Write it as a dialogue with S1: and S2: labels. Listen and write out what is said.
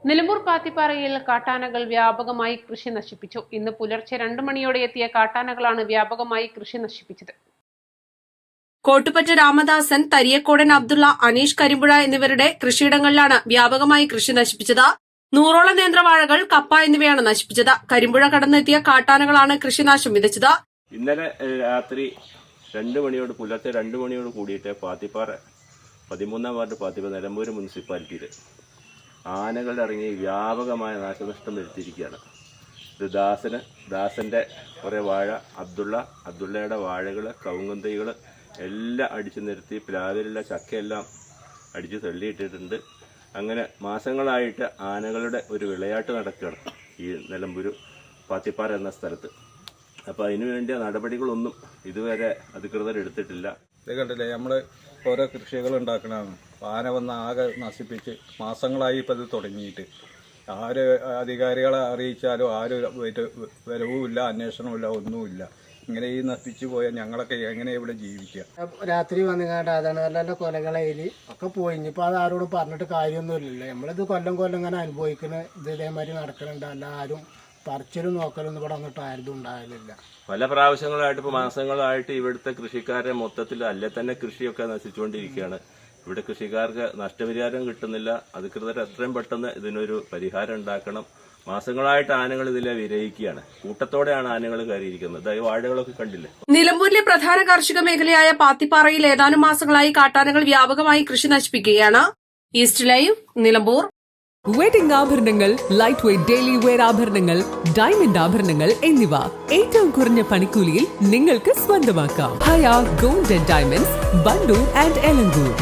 S1: നിലമ്പൂർ പാത്തിപ്പാറയിൽ കാട്ടാനകൾ വ്യാപകമായി കൃഷി നശിപ്പിച്ചു. ഇന്ന് പുലർച്ചെ 2 മണിയോടെ എത്തിയ കാട്ടാനകളാണ് വ്യാപകമായി കൃഷി നശിപ്പിച്ചത്.
S2: കോട്ടുപറ്റ രാമദാസൻ, തരിയക്കോടൻ അബ്ദുള്ള, അനീഷ് കരിമ്പുഴ എന്നിവരുടെ കൃഷിയിടങ്ങളിലാണ് വ്യാപകമായി കൃഷി നശിപ്പിച്ചത്. 100ഓളം നേന്ത്രവാഴകൾ, കപ്പ എന്നിവയാണ് നശിപ്പിച്ചത്. കരിമ്പുഴ കടന്നെത്തിയ കാട്ടാനകളാണ് കൃഷിനാശം വിതച്ചത്.
S3: ഇന്നലെ രാത്രി 2 മണിയോട് പുലർച്ചെ 2 മണിയോട് കൂടിയിട്ട് പാത്തിപ്പാറ 13-ാം വാർഡ് പാത്തിപ്പാറ നിലമ്പൂർ മുനിസിപ്പാലിറ്റിയിൽ ആനകൾ ഇറങ്ങി വ്യാപകമായ നാശനഷ്ടം വരുത്തിയിരിക്കുകയാണ്. ഇത് ദാസൻ്റെ കുറേ വാഴ, അബ്ദുള്ളയുടെ വാഴകൾ, കവുങ്ങുന്തൈകൾ എല്ലാം അടിച്ചു നിരത്തി, പ്ലാവിലുള്ള ചക്കയെല്ലാം അടിച്ചു തള്ളിയിട്ടിട്ടുണ്ട്. അങ്ങനെ മാസങ്ങളായിട്ട് ആനകളുടെ ഒരു വിളയാട്ട് നടക്കുകയാണ് ഈ നിലമ്പൂർ പാത്തിപ്പാറ എന്ന സ്ഥലത്ത്. അപ്പോൾ അതിനുവേണ്ടിയ നടപടികളൊന്നും ഇതുവരെ അധികൃതർ എടുത്തിട്ടില്ല.
S4: ഇത് കണ്ടില്ലേ, നമ്മൾ ഓരോ കൃഷികൾ ഉണ്ടാക്കണതാണ്. ആന വന്ന് ആകെ നശിപ്പിച്ച് മാസങ്ങളായി ഇപ്പം ഇത് തുടങ്ങിയിട്ട്. ആര് അധികാരികളെ അറിയിച്ചാലും ആരും വരവുമില്ല, അന്വേഷണമില്ല, ഒന്നുമില്ല. ഇങ്ങനെ ഈ നശിപ്പിച്ചു പോയാൽ ഞങ്ങളൊക്കെ എങ്ങനെ ഇവിടെ ജീവിക്കുക?
S5: രാത്രി വന്നുകൊണ്ട് അതാണ് നല്ല കൊലകളയിൽ ഒക്കെ പോയി. ഇനിയിപ്പോൾ അത് ആരോടും പറഞ്ഞിട്ട് കാര്യമൊന്നുമില്ലല്ലോ. നമ്മളിത് കൊല്ലം ഇങ്ങനെ അനുഭവിക്കുന്ന ഇത് ഇതേമാതിരി നടക്കുന്നുണ്ട്. അല്ല ആരും പറിച്ചലും നോക്കലൊന്നും ഇവിടെ വന്നിട്ട് ആരും ഉണ്ടാകലില്ല.
S3: പല പ്രാവശ്യങ്ങളായിട്ട് ഇപ്പോൾ മാസങ്ങളായിട്ട് ഇവിടുത്തെ കൃഷിക്കാരെ മൊത്തത്തിൽ അല്ലെ തന്നെ കൃഷിയൊക്കെ നശിച്ചുകൊണ്ടിരിക്കുകയാണ്. ഇവിടെ കൃഷിക്കാർക്ക് നഷ്ടപരിഹാരം കിട്ടുന്നില്ല. അധികൃതർ എത്രയും പെട്ടെന്ന് ഇതിനൊരു പരിഹാരം ഉണ്ടാക്കണം. മാസങ്ങളായിട്ട് ആനകൾ ഇതിലെ വിരയിക്കുകയാണ്. കൂട്ടത്തോടെയാണ് ആനകൾ കയറിയിരിക്കുന്നത്. ഈ വാഴകളൊക്കെ കണ്ടില്ലേ.
S2: നിലമ്പൂരിലെ പ്രധാന കാർഷിക മേഖലയായ പാത്തിപ്പാറയിൽ ഏതാനും മാസങ്ങളായി കാട്ടാനകൾ വ്യാപകമായി കൃഷി നശിപ്പിക്കുകയാണ്. East Live, Nilambur.
S6: വെഡിംഗ് ആഭരണങ്ങൾ, ലൈറ്റ് വെയ്റ്റ് ഡെയിലി വെയർ ആഭരണങ്ങൾ, ഡയമണ്ട് ആഭരണങ്ങൾ എന്നിവ ഏറ്റവും കുറഞ്ഞ പണിക്കൂലിയിൽ നിങ്ങൾക്ക് സ്വന്തമാക്കാം. Haya gold and diamonds, Bandur and Elankur.